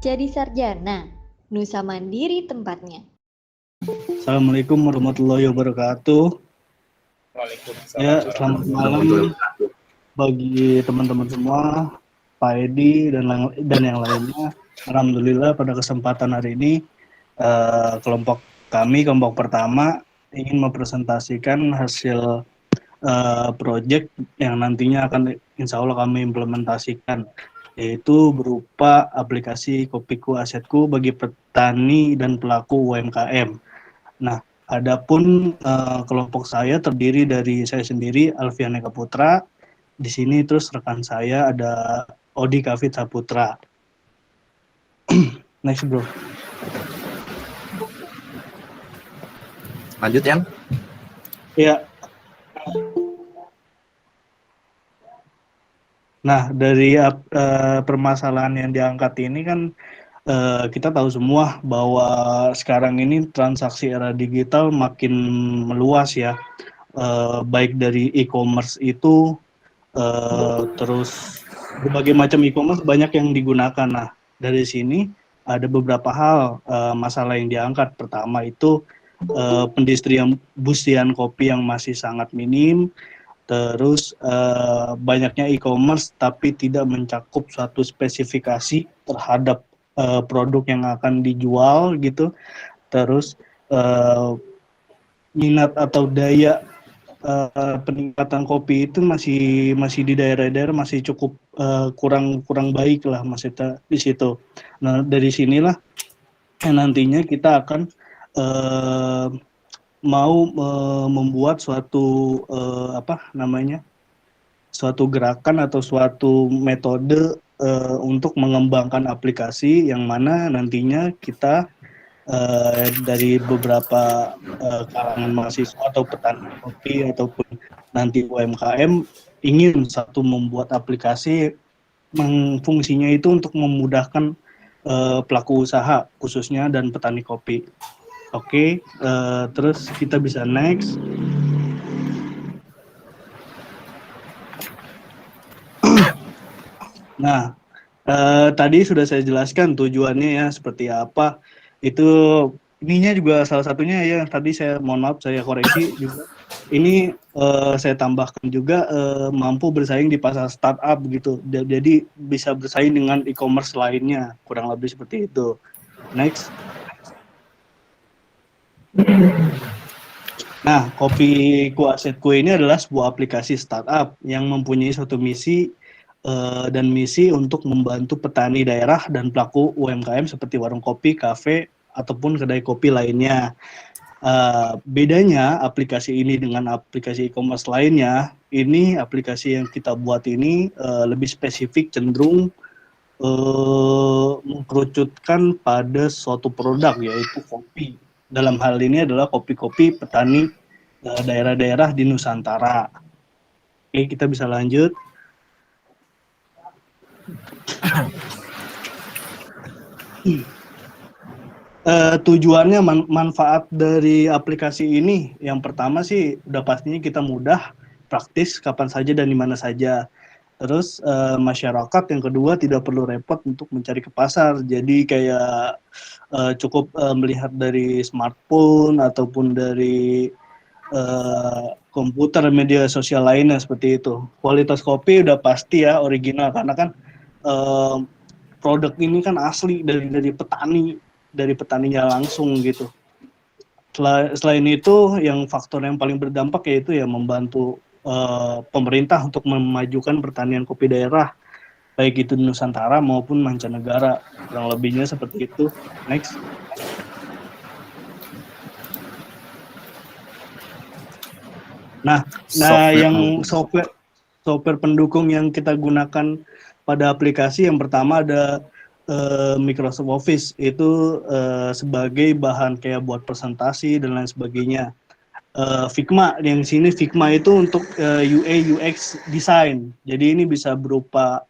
Jadi sarjana, Nusa Mandiri tempatnya. Assalamualaikum warahmatullahi wabarakatuh. Waalaikumsalam. Ya, selamat malam bagi teman-teman semua, Pak Edi dan yang lainnya. Alhamdulillah pada kesempatan hari ini kelompok pertama ingin mempresentasikan hasil proyek yang nantinya akan insya Allah kami implementasikan, yaitu berupa aplikasi Kopiku Asetku bagi petani dan pelaku UMKM. Nah, adapun kelompok saya terdiri dari saya sendiri, Alfian Eka Putra. Di sini terus rekan saya ada Odi Kafid Saputra. Next, bro. Lanjut, Yang. Ya. Nah, dari permasalahan yang diangkat ini kan kita tahu semua bahwa sekarang ini transaksi era digital makin meluas ya, baik dari e-commerce itu, terus berbagai macam e-commerce banyak yang digunakan. Nah, dari sini ada beberapa hal masalah yang diangkat. Pertama itu pendistribusian kopi yang masih sangat minim. Terus banyaknya e-commerce tapi tidak mencakup suatu spesifikasi terhadap produk yang akan dijual gitu. Terus minat atau daya peningkatan kopi itu masih di daerah-daerah masih cukup kurang baik lah maksudnya di situ. Nah, dari sinilah nantinya kita akan mau membuat suatu suatu gerakan atau suatu metode untuk mengembangkan aplikasi yang mana nantinya kita dari beberapa kalangan mahasiswa atau petani kopi ataupun nanti UMKM ingin satu membuat aplikasi fungsinya itu untuk memudahkan pelaku usaha khususnya dan petani kopi. Oke, terus kita bisa next. Nah, tadi sudah saya jelaskan tujuannya ya seperti apa. Itu ininya juga salah satunya ya tadi saya mohon maaf saya koreksi juga. Ini saya tambahkan juga mampu bersaing di pasar startup gitu. Jadi bisa bersaing dengan e-commerce lainnya, kurang lebih seperti itu. Next. Nah, Kopiku Asetku ini adalah sebuah aplikasi startup yang mempunyai suatu misi dan misi untuk membantu petani daerah dan pelaku UMKM seperti warung kopi, kafe, ataupun kedai kopi lainnya. Bedanya aplikasi ini dengan aplikasi e-commerce lainnya, ini aplikasi yang kita buat ini lebih spesifik, cenderung mengkerucutkan pada suatu produk yaitu kopi. Dalam hal ini adalah kopi-kopi petani daerah-daerah di Nusantara. Oke, kita bisa lanjut. Tujuannya manfaat dari aplikasi ini yang pertama sih udah pastinya kita mudah, praktis kapan saja dan di mana saja. Terus masyarakat yang kedua tidak perlu repot untuk mencari ke pasar, jadi kayak cukup melihat dari smartphone ataupun dari komputer media sosial lainnya seperti itu. Kualitas kopi udah pasti ya original karena kan produk ini kan asli dari petaninya langsung gitu. Selain itu, yang faktor yang paling berdampak yaitu ya membantu pemerintah untuk memajukan pertanian kopi daerah, baik itu di Nusantara maupun mancanegara. Kurang lebihnya seperti itu. Next. Nah, yang software pendukung yang kita gunakan pada aplikasi yang pertama ada Microsoft Office, itu sebagai bahan kayak buat presentasi dan lain sebagainya. Figma, yang sini Figma itu untuk UA UX design. Jadi ini bisa berupa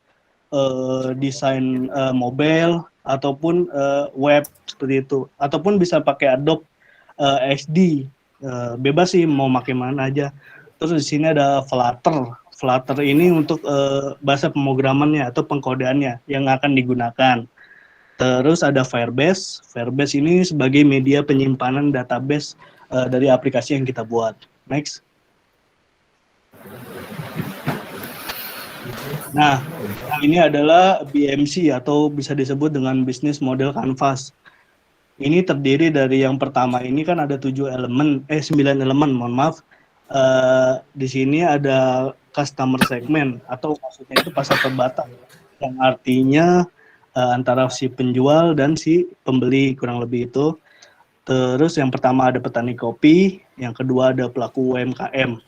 desain mobile ataupun web seperti itu, ataupun bisa pakai Adobe XD. Bebas sih mau pakai mana aja. Terus di sini ada Flutter. Flutter ini untuk bahasa pemrogramannya atau pengkodeannya yang akan digunakan. Terus ada Firebase. Firebase ini sebagai media penyimpanan database dari aplikasi yang kita buat. Next. Nah, ini adalah BMC atau bisa disebut dengan Business Model Canvas. Ini terdiri dari yang pertama ini kan ada 9 elemen, mohon maaf. Di sini ada customer segment atau maksudnya itu pasar terbatas, yang artinya antara si penjual dan si pembeli, kurang lebih itu. Terus yang pertama ada petani kopi, yang kedua ada pelaku UMKM.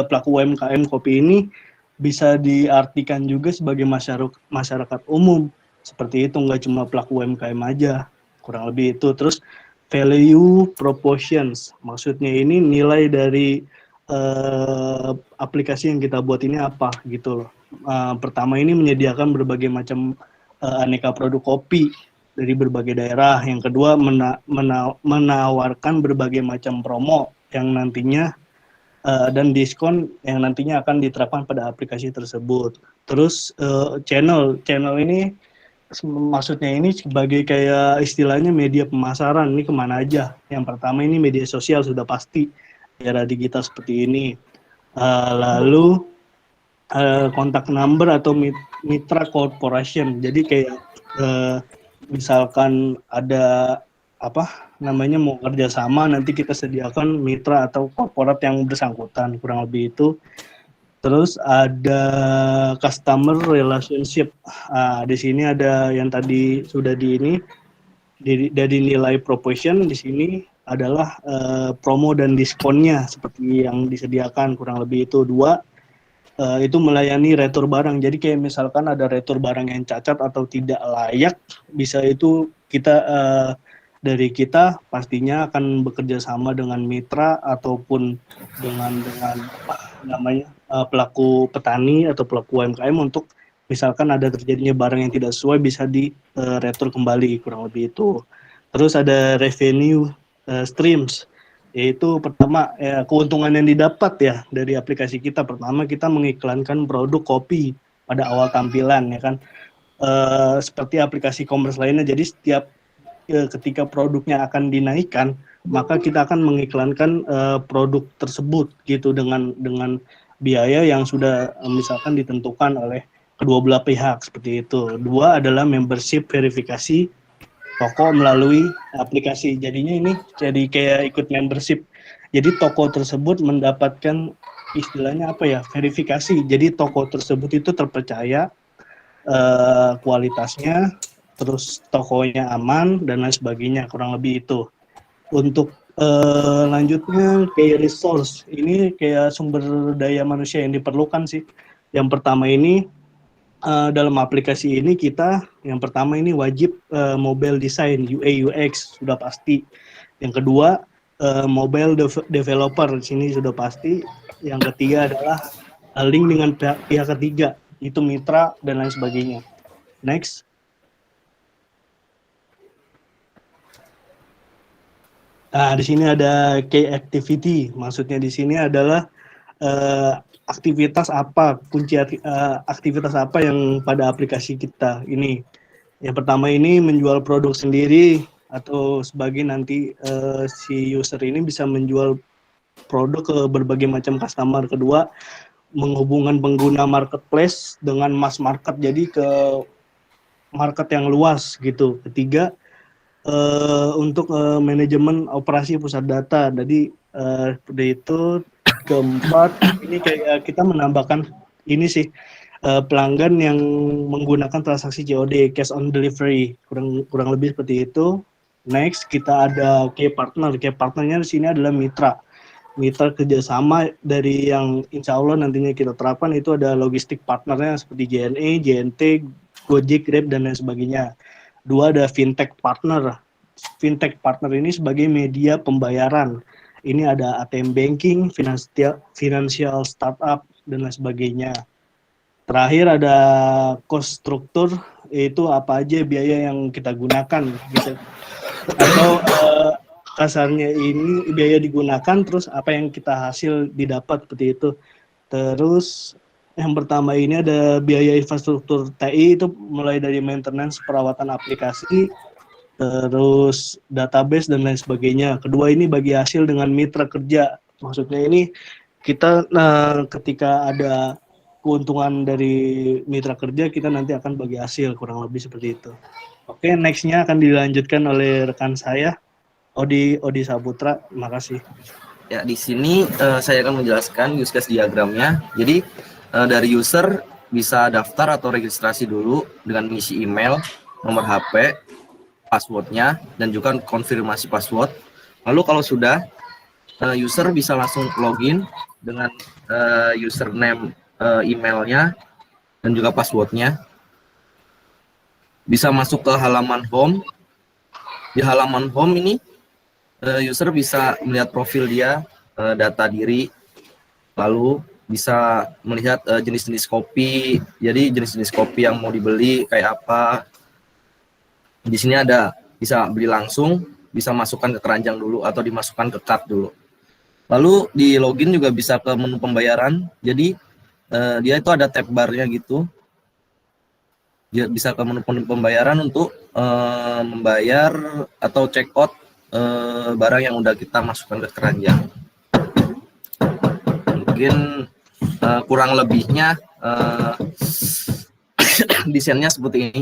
Pelaku UMKM kopi ini bisa diartikan juga sebagai masyarakat umum. Seperti itu, nggak cuma pelaku UMKM aja, kurang lebih itu. Terus value propositions, maksudnya ini nilai dari aplikasi yang kita buat ini apa gitu loh. Pertama ini menyediakan berbagai macam aneka produk kopi dari berbagai daerah. Yang kedua menawarkan berbagai macam promo yang nantinya dan diskon yang nantinya akan diterapkan pada aplikasi tersebut. Terus channel ini maksudnya ini sebagai kayak istilahnya media pemasaran, ini kemana aja. Yang pertama ini media sosial sudah pasti di era digital seperti ini. Lalu kontak number atau mitra corporation. Jadi kayak misalkan ada mau kerjasama, nanti kita sediakan mitra atau korporat yang bersangkutan, kurang lebih itu. Terus ada customer relationship. Di sini ada yang tadi sudah dari nilai proposition, di sini adalah promo dan diskonnya seperti yang disediakan, kurang lebih itu. Dua, itu melayani retur barang. Jadi kayak misalkan ada retur barang yang cacat atau tidak layak, bisa itu kita dari kita pastinya akan bekerja sama dengan mitra ataupun dengan pelaku petani atau pelaku UMKM untuk misalkan ada terjadinya barang yang tidak sesuai bisa di retur kembali, kurang lebih itu. Terus ada revenue streams, yaitu pertama keuntungan yang didapat ya dari aplikasi kita. Pertama, kita mengiklankan produk kopi pada awal tampilan, ya kan, seperti aplikasi e-commerce lainnya. Jadi setiap ketika produknya akan dinaikkan, maka kita akan mengiklankan produk tersebut gitu dengan biaya yang sudah misalkan ditentukan oleh kedua belah pihak, seperti itu. Dua adalah membership verifikasi toko melalui aplikasi. Jadinya ini jadi kayak ikut membership. Jadi toko tersebut mendapatkan istilahnya verifikasi. Jadi toko tersebut itu terpercaya, kualitasnya, terus tokonya aman dan lain sebagainya, kurang lebih itu. Untuk lanjutnya kayak resource, ini kayak sumber daya manusia yang diperlukan sih. Yang pertama ini dalam aplikasi ini kita yang pertama ini wajib mobile design, UI UX sudah pasti. Yang kedua mobile developer, di sini sudah pasti. Yang ketiga adalah link dengan pihak ketiga, itu mitra dan lain sebagainya. Next. Nah, di sini ada key activity. Maksudnya di sini adalah aktivitas apa, aktivitas apa yang pada aplikasi kita ini. Yang pertama ini menjual produk sendiri atau sebagai nanti si user ini bisa menjual produk ke berbagai macam customer. Kedua, menghubungkan pengguna marketplace dengan mass market, jadi ke market yang luas gitu. Ketiga, untuk manajemen operasi pusat data. Jadi seperti itu. Keempat, ini kayak kita menambahkan ini sih pelanggan yang menggunakan transaksi COD, cash on delivery, kurang lebih seperti itu. Next, kita ada key partner. Key partnernya di sini adalah mitra kerjasama dari yang insya Allah nantinya kita terapkan. Itu ada logistik partnernya seperti JNE, JNT, Gojek, Grab, dan lain sebagainya. Dua, ada fintech partner. Fintech partner ini sebagai media pembayaran. Ini ada ATM banking, financial startup, dan lain sebagainya. Terakhir ada cost struktur, yaitu apa aja biaya yang kita gunakan gitu. Atau kasarnya ini biaya digunakan, terus apa yang kita hasil didapat, seperti itu. Terus Yang pertama ini ada biaya infrastruktur TI, itu mulai dari maintenance, perawatan aplikasi, terus database dan lain sebagainya. Kedua ini bagi hasil dengan mitra kerja. Maksudnya ini kita ketika ada keuntungan dari mitra kerja, kita nanti akan bagi hasil, kurang lebih seperti itu. Oke, next-nya akan dilanjutkan oleh rekan saya, Odi Saputra. Terima kasih. Ya, di sini saya akan menjelaskan use case diagramnya. Jadi dari user bisa daftar atau registrasi dulu dengan mengisi email, nomor HP, passwordnya, dan juga konfirmasi password. Lalu kalau sudah, user bisa langsung login dengan username, emailnya, dan juga passwordnya. Bisa masuk ke halaman home. Di halaman home ini, user bisa melihat profil dia, data diri, lalu bisa melihat jenis-jenis kopi. Jadi jenis-jenis kopi yang mau dibeli kayak apa. Di sini ada bisa beli langsung, bisa masukkan ke keranjang dulu atau dimasukkan ke cart dulu. Lalu di login juga bisa ke menu pembayaran. Jadi dia itu ada tab barnya gitu. Dia bisa ke menu pembayaran untuk membayar atau check out barang yang udah kita masukkan ke keranjang. Mungkin kurang lebihnya desainnya seperti ini.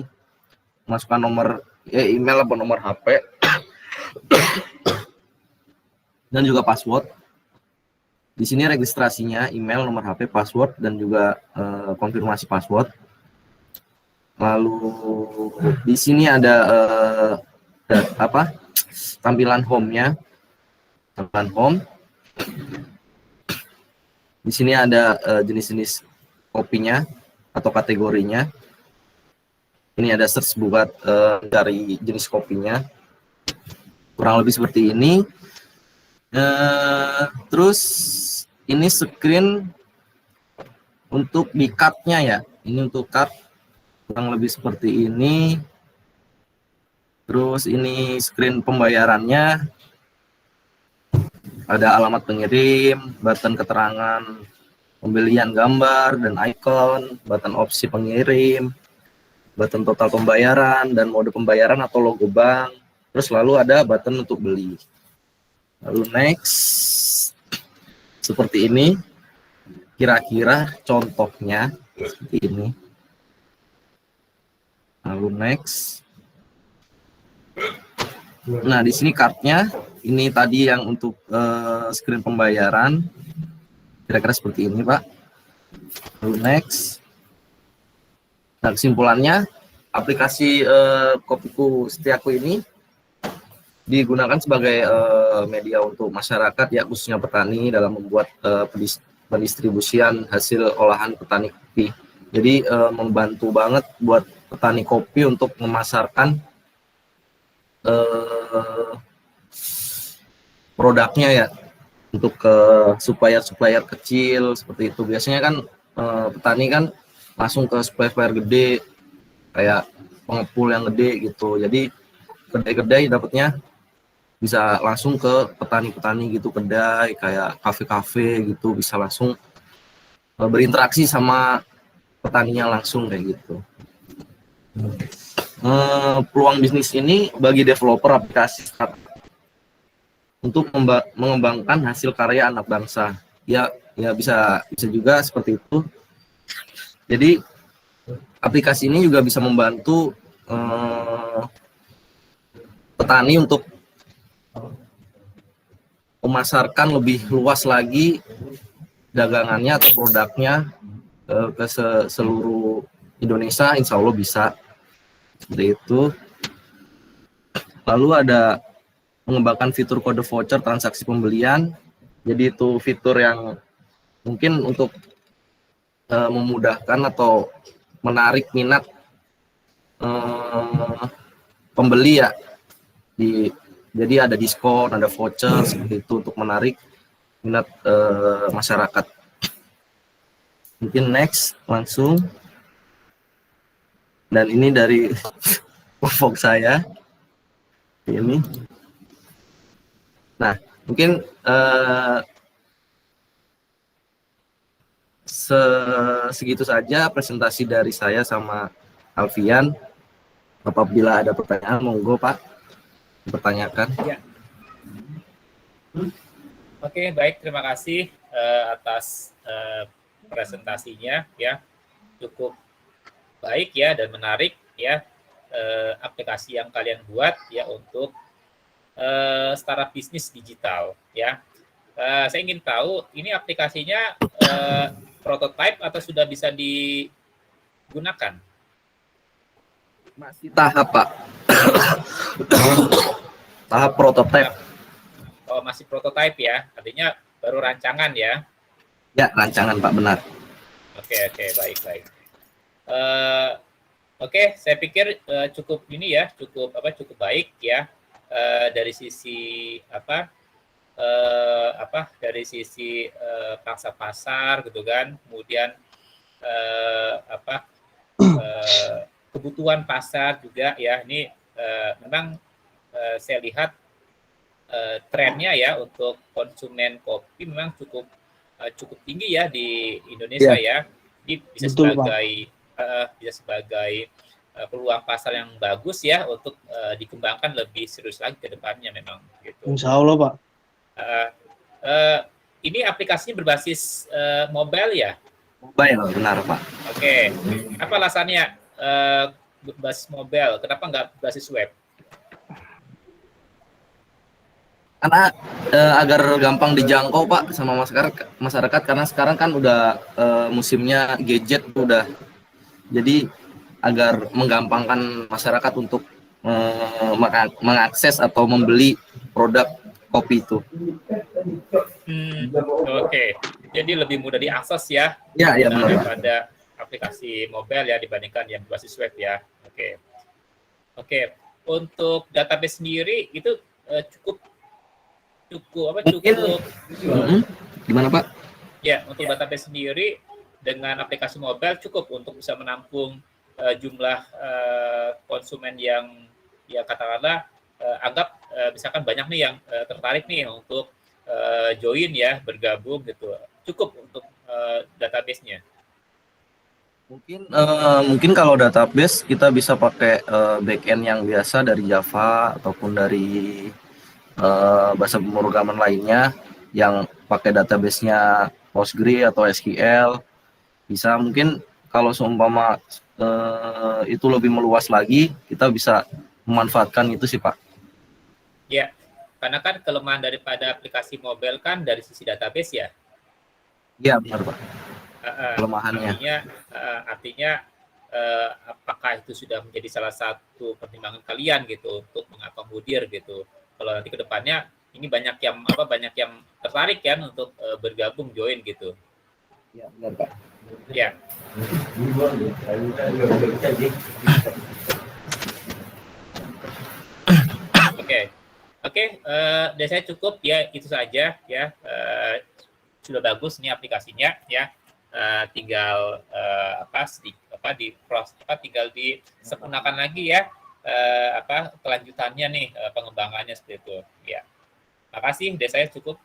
Masukkan nomor email atau nomor HP dan juga password. Di sini registrasinya email, nomor HP, password, dan juga konfirmasi password. Lalu di sini ada tampilan home-nya. Tampilan home. Di sini ada jenis-jenis kopinya atau kategorinya. Ini ada search buat dari jenis kopinya. Kurang lebih seperti ini. Terus ini screen untuk di card-nya ya. Ini untuk card kurang lebih seperti ini. Terus ini screen pembayarannya. Ada alamat pengirim, button keterangan pembelian gambar dan icon, button opsi pengirim, button total pembayaran dan mode pembayaran atau logo bank. Terus lalu ada button untuk beli. Lalu next, seperti ini. Kira-kira contohnya seperti ini. Lalu next. Nah, di sini kartunya. Ini tadi yang untuk screen pembayaran. Kira-kira seperti ini, Pak. Lalu next. Nah, kesimpulannya, aplikasi Kopiku Setiaku ini digunakan sebagai media untuk masyarakat, ya khususnya petani dalam membuat pendistribusian hasil olahan petani kopi. Jadi membantu banget buat petani kopi untuk memasarkan produknya ya, untuk ke supplier kecil seperti itu. Biasanya kan petani kan langsung ke supplier gede kayak pengepul yang gede gitu. Jadi kedai-kedai dapatnya bisa langsung ke petani-petani gitu, kedai kayak kafe-kafe gitu, bisa langsung berinteraksi sama petaninya langsung kayak gitu. Peluang bisnis ini bagi developer aplikasi untuk mengembangkan hasil karya anak bangsa. Ya bisa juga seperti itu. Jadi aplikasi ini juga bisa membantu petani untuk memasarkan lebih luas lagi dagangannya atau produknya ke seluruh Indonesia. Insya Allah bisa seperti itu. Lalu ada mengembangkan fitur kode voucher transaksi pembelian. Jadi itu fitur yang mungkin untuk memudahkan atau menarik minat pembeli ya. Jadi ada diskon, ada voucher seperti itu untuk menarik minat masyarakat. Mungkin next langsung. Dan ini dari vlog saya. Ini. Nah, mungkin segitu saja presentasi dari saya sama Alfian. Apabila ada pertanyaan, monggo Pak, dipertanyakan. Ya. Oke, baik. Terima kasih atas presentasinya, ya. Cukup baik ya dan menarik ya aplikasi yang kalian buat ya untuk startup bisnis digital ya. Saya ingin tahu ini aplikasinya prototype atau sudah bisa digunakan? Masih tahap Pak. Tahap prototype. Oh, masih prototype ya, artinya baru rancangan ya? Ya, rancangan Pak, benar. Oke, baik. Oke, saya pikir cukup ini ya, cukup baik ya dari sisi dari sisi pangsa pasar gitu kan, kemudian kebutuhan pasar juga ya. Ini memang saya lihat trennya ya untuk konsumen kopi memang cukup tinggi ya di Indonesia ya. Ini bisa Betul, sebagai peluang pasar yang bagus ya untuk dikembangkan lebih serius lagi ke depannya memang gitu. Insya Allah Pak. Ini aplikasinya berbasis mobile ya? Mobile, benar Pak. Oke. Apa alasannya berbasis mobile? Kenapa nggak berbasis web? Karena agar gampang dijangkau Pak sama masyarakat karena sekarang kan udah musimnya gadget udah, jadi agar menggampangkan masyarakat untuk mengakses atau membeli produk kopi itu. Oke. Jadi lebih mudah diakses ya? Ya benar. Daripada aplikasi mobile ya dibandingkan yang berbasis web ya. Oke. Untuk database sendiri itu cukup Gimana Pak? Ya, untuk database sendiri dengan aplikasi mobile cukup untuk bisa menampung jumlah konsumen yang ya katakanlah anggap misalkan banyak nih yang tertarik nih untuk join ya, bergabung gitu. Cukup untuk database-nya. Mungkin kalau database kita bisa pakai backend yang biasa dari Java ataupun dari bahasa pemrograman lainnya yang pakai database-nya Postgre atau SQL. Bisa mungkin kalau seumpama itu lebih meluas lagi, kita bisa memanfaatkan itu sih Pak. Ya, karena kan kelemahan daripada aplikasi mobile kan dari sisi database ya. Iya benar Pak. Kelemahannya. Artinya apakah itu sudah menjadi salah satu pertimbangan kalian gitu untuk mengakomodir gitu. Kalau nanti ke depannya ini banyak yang tertarik kan untuk bergabung join gitu. Iya benar Pak. Ya. Oke, dari saya cukup ya, itu saja ya. Sudah bagus nih aplikasinya ya. Tinggal tinggal disempurnakan lagi ya. Kelanjutannya nih pengembangannya seperti itu ya. Makasih, dari saya cukup.